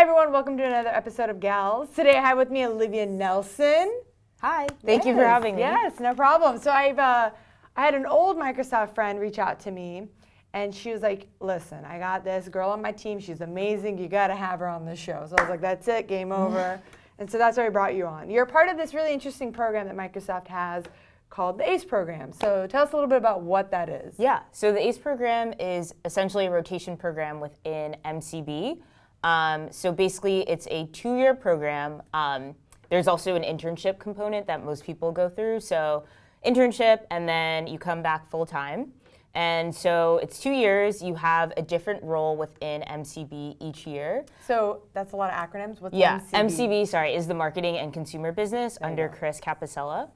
everyone, welcome to another episode of Gals. Today I have with me Olivia Nelson. Hi, thank you for having me. Yes, no problem. So I had an old Microsoft friend reach out to me, and she was like, listen, I got this girl on my team. She's amazing. You got to have her on the show. So I was like, that's it, game over. And so that's why I brought you on. You're part of this really interesting program that Microsoft has called the ACE program. So tell us a little bit about what that is. Yeah, so the ACE program is essentially a rotation program within MCB. So basically it's a 2-year program. There's also an internship component that most people go through. So internship, and then you come back full time. And so it's 2 years. You have a different role within MCB each year. So that's a lot of acronyms. What's MCB, is the marketing and consumer business under Chris Capicella.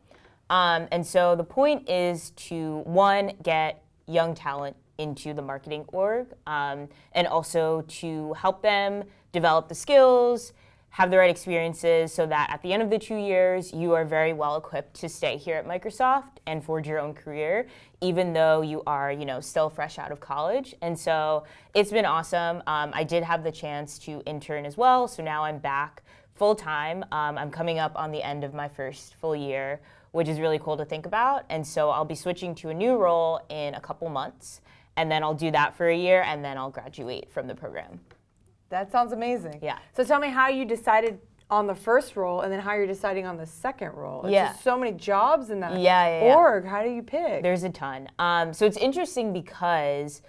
And so the point is to, one, get young talent into the marketing org, and also to help them develop the skills, have the right experiences, so that at the end of the 2 years, you are very well equipped to stay here at Microsoft and forge your own career, even though you are, still fresh out of college. And so it's been awesome. I did have the chance to intern as well, so now I'm back full time. I'm coming up on the end of my first full year, which is really cool to think about. And so I'll be switching to a new role in a couple months, and then I'll do that for a year, and then I'll graduate from the program. That sounds amazing. Yeah. So tell me how you decided on the first role, and then how you're deciding on the second role. It's just so many jobs in that org. How do you pick? There's a ton. So it's interesting because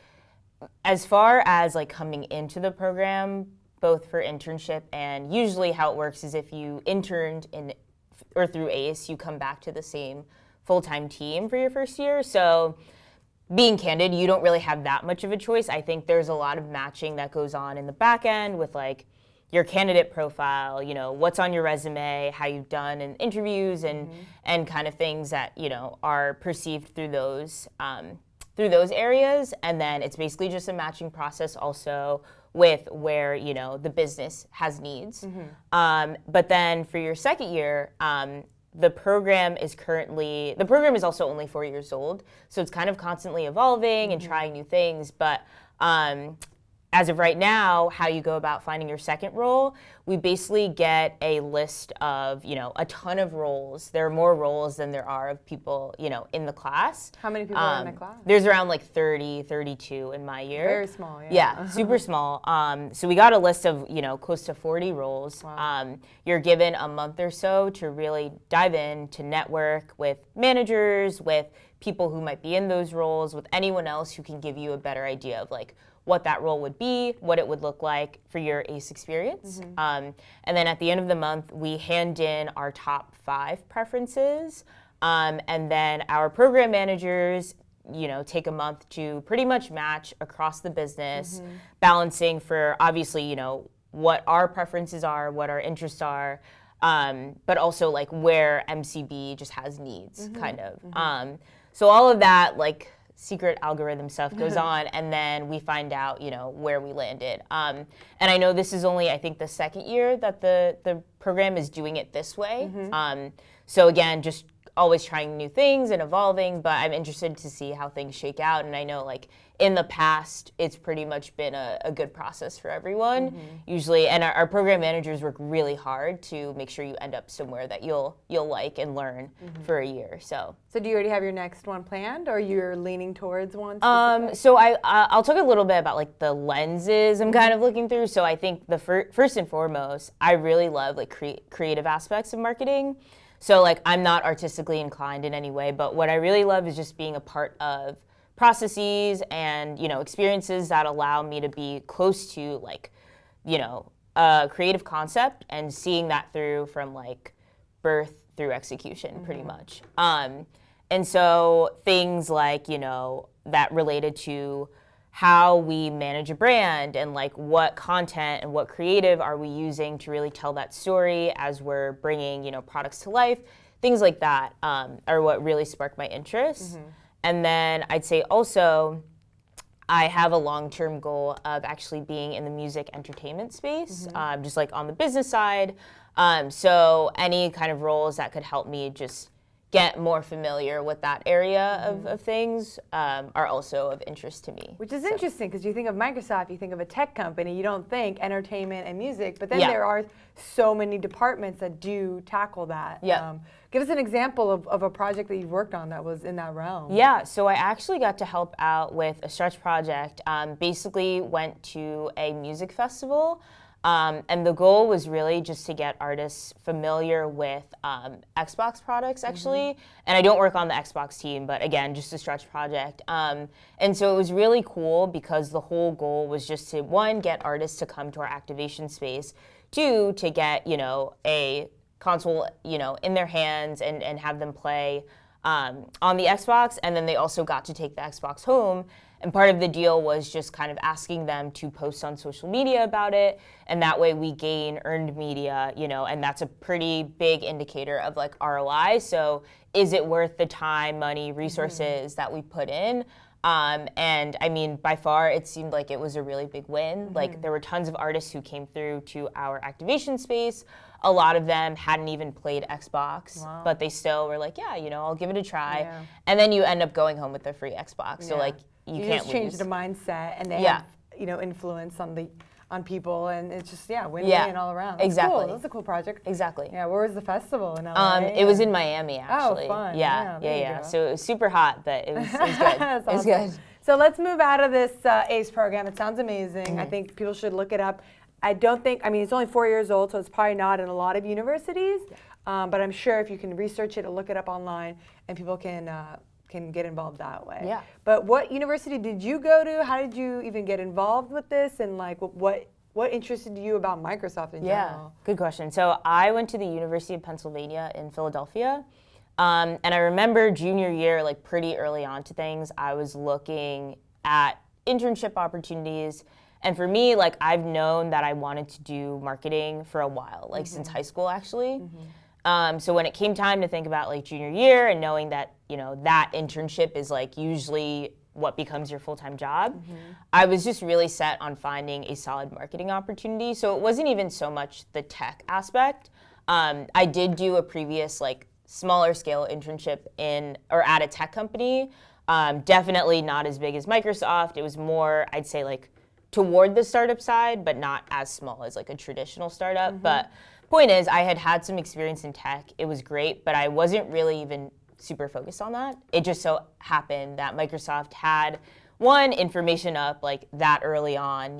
as far as like coming into the program, both for internship and usually how it works is if you interned in or through ACE, you come back to the same full-time team for your first year. So being candid, you don't really have that much of a choice. I think there's a lot of matching that goes on in the back end with like your candidate profile, what's on your resume, how you've done in interviews, and kind of things that, are perceived through those areas. And then it's basically just a matching process also with where, the business has needs. But then for your second year, the program is also only 4 years old, so it's kind of constantly evolving and trying new things. But as of right now, how you go about finding your second role, we basically get a list of, a ton of roles. There are more roles than there are of people, in the class. How many people are in the class? There's around like 30, 32 in my year. Very small, Yeah, super small. So we got a list of, close to 40 roles. Wow. You're given a month or so to really dive in, to network with managers, with people who might be in those roles, with anyone else who can give you a better idea of like what that role would be, what it would look like for your ACE experience. And then at the end of the month, we hand in our top 5 preferences. And then our program managers, take a month to pretty much match across the business, balancing for obviously, what our preferences are, what our interests are, but also like where MCB just has needs, kind of. So all of that, like, secret algorithm stuff goes on, and then we find out, where we landed. And I know this is only, I think, the second year that the program is doing it this way. So again, just always trying new things and evolving, but I'm interested to see how things shake out. And I know, like, in the past, it's pretty much been a good process for everyone, usually. And our program managers work really hard to make sure you end up somewhere that you'll like and learn for a year. So do you already have your next one planned, or you're leaning towards one? So I'll talk a little bit about like the lenses I'm kind of looking through. So I think the first and foremost, I really love like creative aspects of marketing. So like I'm not artistically inclined in any way, but what I really love is just being a part of processes and, experiences that allow me to be close to like, a creative concept and seeing that through from like birth through execution pretty much. And so things like, that related to how we manage a brand and like what content and what creative are we using to really tell that story as we're bringing, products to life, things like that are what really sparked my interest. And then I'd say also, I have a long-term goal of actually being in the music entertainment space, just like on the business side. So any kind of roles that could help me just get more familiar with that area of things are also of interest to me. Which is interesting, because you think of Microsoft, you think of a tech company, you don't think entertainment and music, but then there are so many departments that do tackle that. Yeah. Give us an example of a project that you've worked on that was in that realm. Yeah, so I actually got to help out with a stretch project. Basically went to a music festival. And the goal was really just to get artists familiar with Xbox products, actually. And I don't work on the Xbox team, but again, just a stretch project. And so it was really cool because the whole goal was just to, one, get artists to come to our activation space, two, to get, a console, in their hands and have them play on the Xbox. And then they also got to take the Xbox home. And part of the deal was just kind of asking them to post on social media about it. And that way we gain earned media, and that's a pretty big indicator of like ROI. So is it worth the time, money, resources that we put in? And I mean, by far, it seemed like it was a really big win. Like there were tons of artists who came through to our activation space. A lot of them hadn't even played Xbox, but they still were like, yeah, I'll give it a try. Yeah. And then you end up going home with a free Xbox. So like, you can't just change lose. the mindset, and they have, influence on people, and it's just win-win all around. That's exactly. Cool. That's a cool project. Exactly. Yeah, where was the festival in LA? It was in Miami, actually. Oh, fun. Yeah. So it was super hot, but it was good. That's awesome. It was good. So let's move out of this ACE program. It sounds amazing. I think people should look it up. It's only 4 years old, so it's probably not in a lot of universities, but I'm sure if you can research it or look it up online, and people can get involved that way. Yeah. But what university did you go to? How did you even get involved with this? And like, what interested you about Microsoft in general? Good question. So I went to the University of Pennsylvania in Philadelphia. And I remember junior year, like pretty early on to things, I was looking at internship opportunities. And for me, like I've known that I wanted to do marketing for a while, like since high school, actually. So when it came time to think about like junior year and knowing that, that internship is like usually what becomes your full-time job, I was just really set on finding a solid marketing opportunity. So it wasn't even so much the tech aspect. I did do a previous like smaller scale internship at a tech company. Definitely not as big as Microsoft. It was more, I'd say like toward the startup side, but not as small as like a traditional startup. But point is, I had some experience in tech. It was great, but I wasn't really even super focused on that. It just so happened that Microsoft had information up like that early on,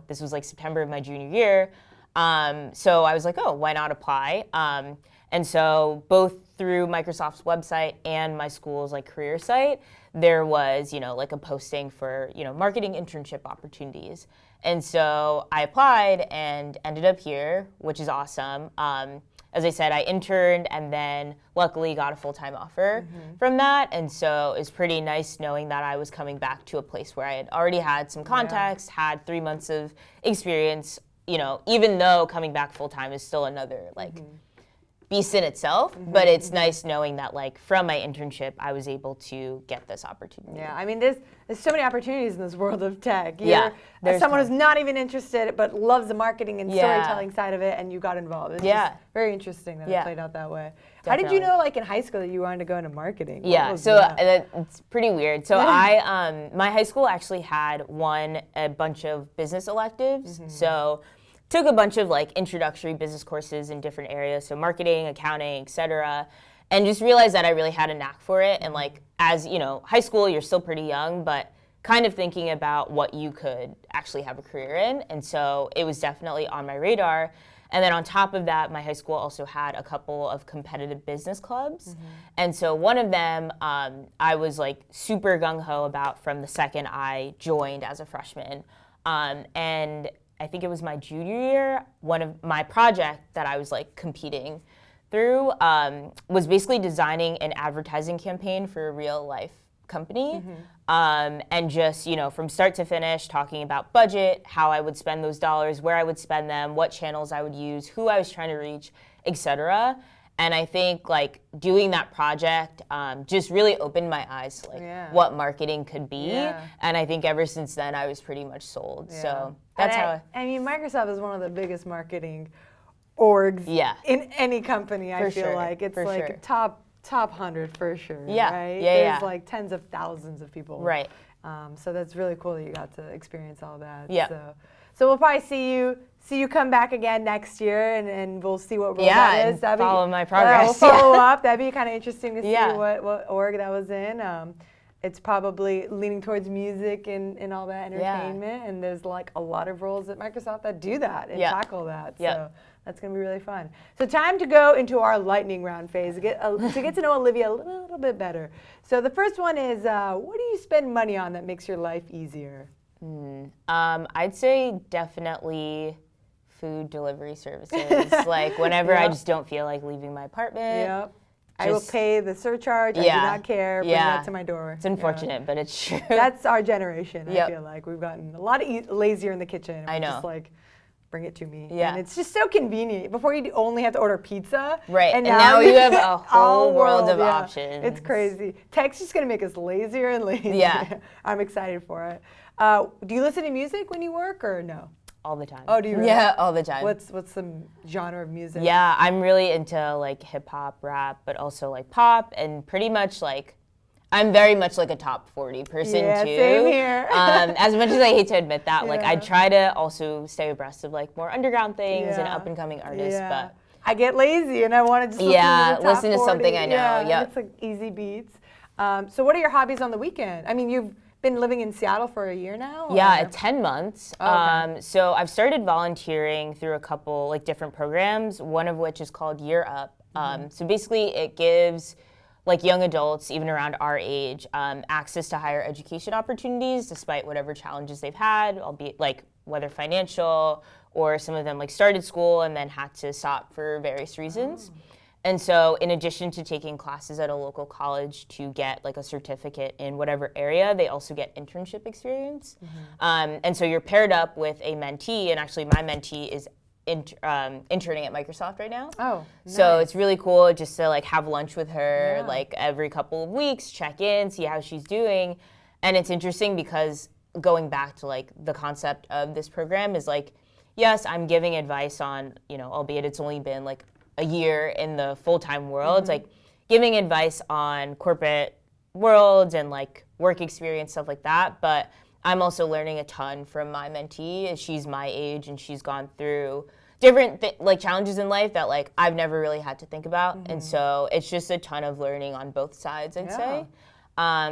this was like September of my junior year. So I was like, oh, why not apply? And so both through Microsoft's website and my school's like career site, there was, like a posting for, marketing internship opportunities. And so I applied and ended up here, which is awesome. As I said, I interned and then luckily got a full-time offer from that. And so it's pretty nice knowing that I was coming back to a place where I had already had some contacts, had 3 months of experience, even though coming back full-time is still another like beast in itself, but it's nice knowing that like from my internship, I was able to get this opportunity. Yeah, I mean, there's so many opportunities in this world of tech. There's someone who's not even interested but loves the marketing and storytelling side of it, and you got involved. It's just very interesting that it played out that way. Definitely. How did you know, like in high school, that you wanted to go into marketing? It's pretty weird. So my high school actually had a bunch of business electives. So took a bunch of like introductory business courses in different areas, so marketing, accounting, etc., and just realized that I really had a knack for it. And like, as high school, you're still pretty young, but kind of thinking about what you could actually have a career in. And so it was definitely on my radar. And then on top of that, my high school also had a couple of competitive business clubs. And so one of them, I was like super gung-ho about from the second I joined as a freshman. And I think it was my junior year, one of my project that I was like competing through was basically designing an advertising campaign for a real life company. And just, from start to finish, talking about budget, how I would spend those dollars, where I would spend them, what channels I would use, who I was trying to reach, etc. And I think like doing that project just really opened my eyes to like what marketing could be. And I think ever since then I was pretty much sold. So that's how I mean, Microsoft is one of the biggest marketing orgs in any company. I feel like it's like top top 100 for sure. Yeah. Right? Yeah, There's yeah. like tens of thousands of people. Right. So that's really cool that you got to experience all that. Yeah. So we'll probably see you come back again next year, and we'll see what role Yeah, that is. and follow my progress. We'll follow up. That'd be kind of interesting to see Yeah. what org that was in. It's probably leaning towards music and all that entertainment, and there's like a lot of roles at Microsoft that do that and tackle that. So that's going to be really fun. So time to go into our lightning round phase to get to know Olivia a little bit better. So the first one is, what do you spend money on that makes your life easier? I'd say definitely food delivery services. Like whenever I just don't feel like leaving my apartment. Yep. I will pay the surcharge. I do not care. Bring that to my door. It's unfortunate, but it's true. That's our generation. I feel like we've gotten a lot lazier in the kitchen. I know. Just like, bring it to me. Yeah. And it's just so convenient. Before you only have to order pizza. Right. And now you have a whole world of options. It's crazy. Tech's just going to make us lazier and lazier. Yeah. I'm excited for it. Do you listen to music when you work or no? All the time. Oh, do you really? Yeah, all the time. What's some genre of music? Yeah, I'm really into like hip hop, rap, but also like pop, and pretty much like I'm very much like a top 40 person too. Same here. As much as I hate to admit that, like I try to also stay abreast of like more underground things and up and coming artists, but I get lazy and I want to just listen to the top 40. something I know. Yeah, it's like easy beats. So what are your hobbies on the weekend? I mean, you've been living in Seattle for a year now? Yeah, 10 months. Oh, okay. So I've started volunteering through a couple like different programs, one of which is called Year Up. So basically it gives like young adults, even around our age, access to higher education opportunities despite whatever challenges they've had, albeit like whether financial or some of them like started school and then had to stop for various reasons. And so in addition to taking classes at a local college to get like a certificate in whatever area, they also get internship experience. And so you're paired up with a mentee, and actually my mentee is interning at Microsoft right now. Oh, nice. So it's really cool just to like have lunch with her like every couple of weeks, check in, see how she's doing. And it's interesting because going back to like the concept of this program is like, yes, I'm giving advice on, albeit it's only been like a year in the full-time world, it's like giving advice on corporate worlds and like work experience, stuff like that. But I'm also learning a ton from my mentee. She's my age and she's gone through different like challenges in life that like I've never really had to think about. And so it's just a ton of learning on both sides, I'd say.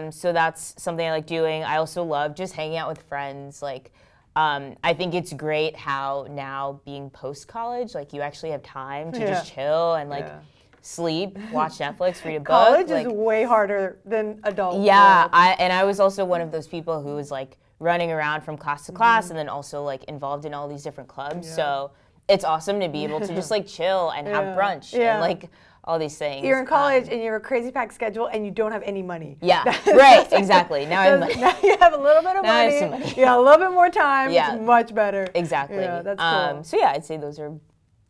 So that's something I like doing. I also love just hanging out with friends. Like, I think it's great how now being post-college, like you actually have time to just chill and like sleep, watch Netflix, read a book. College like, is way harder than adult. Yeah, I was also one of those people who was like running around from class to class and then also like involved in all these different clubs. So it's awesome to be able to just like chill and have brunch and like all these things. You're in college and you have a crazy packed schedule and you don't have any money. Yeah, right, exactly. Now I'm like, now you have a little bit of now I money. have some money. You got a little bit more time. Yeah. It's much better. Exactly. Yeah, that's cool. So yeah, I'd say those are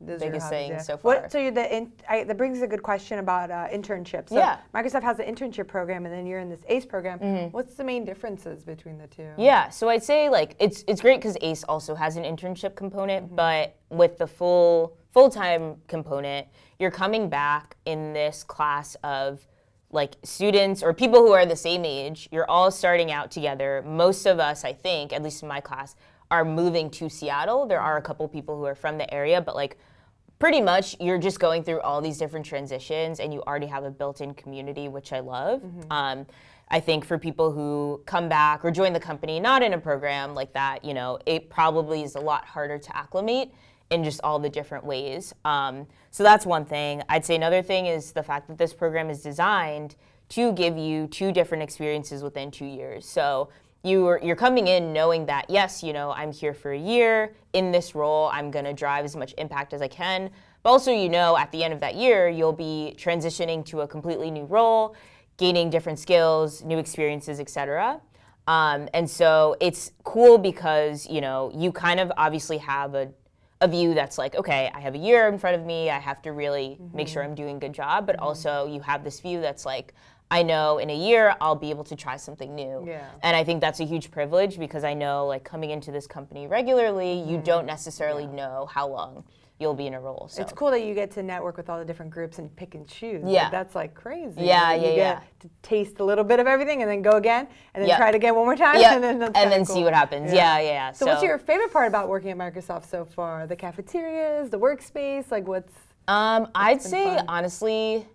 Those biggest are your hobbies, things so far. That brings a good question about internships. So Microsoft has an internship program, and then you're in this ACE program. What's the main differences between the two? Yeah, so I'd say like it's great because ACE also has an internship component, but with the full-time component, you're coming back in this class of like students or people who are the same age. You're all starting out together. Most of us, I think, at least in my class, are moving to Seattle. There are a couple people who are from the area, but like pretty much you're just going through all these different transitions and you already have a built-in community, which I love. I think for people who come back or join the company not in a program like that, it probably is a lot harder to acclimate in just all the different ways. So that's one thing. I'd say another thing is the fact that this program is designed to give you 2 different experiences within 2 years. So you're coming in knowing that, yes, I'm here for a year. In this role, I'm going to drive as much impact as I can. But also, at the end of that year, you'll be transitioning to a completely new role, gaining different skills, new experiences, et cetera. And so it's cool because, you kind of obviously have a view that's like, okay, I have a year in front of me. I have to really make sure I'm doing a good job. But also you have this view that's like, I know in a year I'll be able to try something new. Yeah. And I think that's a huge privilege because I know like coming into this company regularly, you don't necessarily know how long you'll be in a role. So It's cool that you get to network with all the different groups and pick and choose. Yeah. Like, that's like crazy. Yeah, Like, you yeah, get to taste a little bit of everything and then go again and then Yep. try it again one more time Yep. and then that's and kinda then cool. see what happens. Yeah. So what's your favorite part about working at Microsoft so far? The cafeterias, the workspace, like what's I'd been say fun? honestly,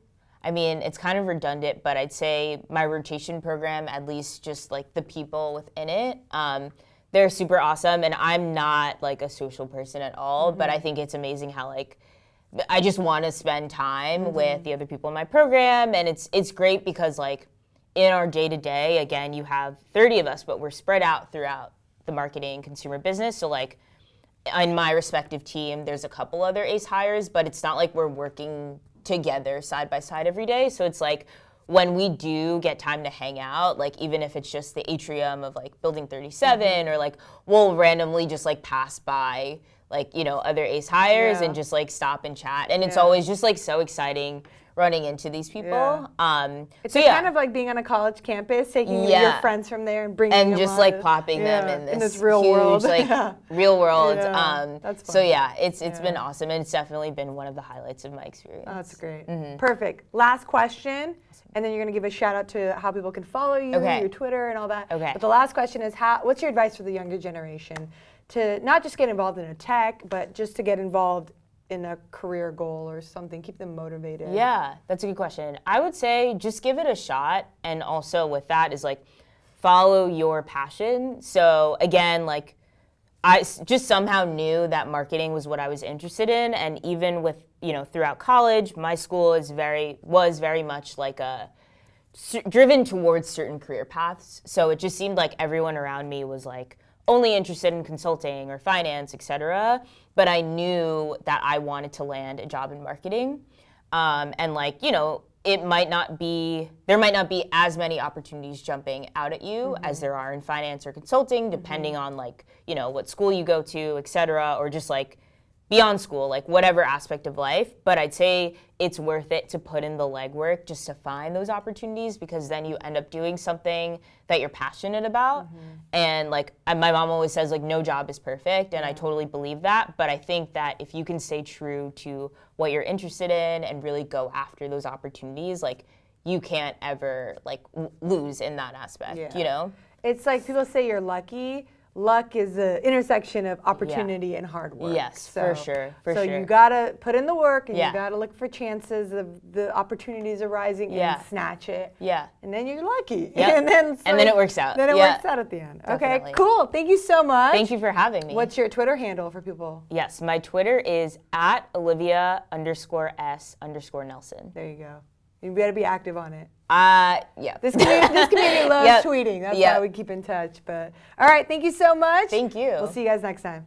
I mean, it's kind of redundant, but I'd say my rotation program, at least just like the people within it, they're super awesome. And I'm not like a social person at all, but I think it's amazing how like I just want to spend time with the other people in my program, and it's great because like in our day to day, again, you have 30 of us, but we're spread out throughout the marketing consumer business. So like in my respective team, there's a couple other ACE hires, but it's not like we're working together side by side every day. So it's like when we do get time to hang out, like even if it's just the atrium of like building 37 or like we'll randomly just like pass by like, you know, other ACE hires and just like stop and chat. And it's always just like so exciting running into these people. It's So kind of like being on a college campus, taking your friends from there and bringing and them just on like to- plopping them in this real huge, world. like real world. Yeah, that's So fun. yeah, it's been awesome, and it's definitely been one of the highlights of my experience. Oh, that's great. Perfect. Last question, and then you're going to give a shout out to how people can follow you, Okay. your Twitter and all that. Okay. But the last question is, what's your advice for the younger generation to not just get involved in a tech, but just to get involved in a career goal or something, keep them motivated? Yeah, that's a good question. I would say just give it a shot, and also with that is like follow your passion. So again, like I just somehow knew that marketing was what I was interested in, and even with, you know, throughout college, my school was very much like driven towards certain career paths. So it just seemed like everyone around me was like only interested in consulting or finance, et cetera. But I knew that I wanted to land a job in marketing. And like, you know, there might not be as many opportunities jumping out at you as there are in finance or consulting, depending on like, you know, what school you go to, et cetera, or just like beyond school, like whatever aspect of life. But I'd say it's worth it to put in the legwork just to find those opportunities, because then you end up doing something that you're passionate about. And like my mom always says, like, no job is perfect, and I totally believe that. But I think that if you can stay true to what you're interested in and really go after those opportunities, like you can't ever like lose in that aspect, you know? It's like people say you're lucky. Luck is the intersection of opportunity and hard work. Yes, for sure. So you gotta put in the work, and Yeah. you gotta look for chances of the opportunities arising and snatch it. Yeah. And then you're lucky. Yep. And then it works out. Then it Yeah. works out at the end. Definitely. Okay, cool. Thank you so much. Thank you for having me. What's your Twitter handle for people? Yes, my Twitter is @Olivia_S_Nelson. There you go. You better be active on it. Yeah. This community loves Yep. tweeting. That's Yep. how we keep in touch. But all right, thank you so much. Thank you. We'll see you guys next time.